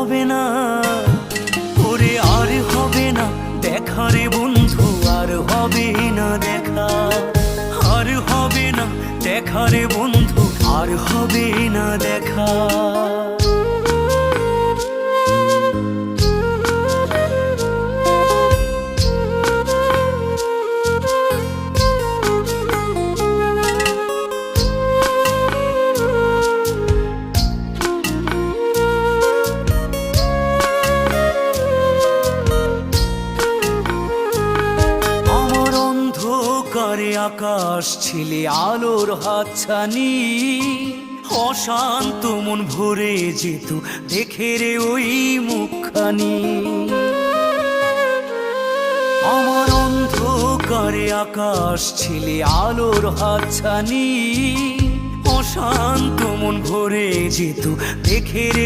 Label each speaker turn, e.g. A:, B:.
A: হবে না, ওরে আর হবে না দেখা রে বন্ধু, আর হবে না দেখা, আর হবে না দেখা রে বন্ধু, আর হবে না দেখা। করে আকাশ ছিলে আলোর হাতছানি, অশান্ত মন ভরে যেত দেখে রে ওই মুখখানি। আমার অন্ধকারে আকাশ ছিলে আলোর হাতছানি, অশান্ত মন ভরে যেত দেখে রে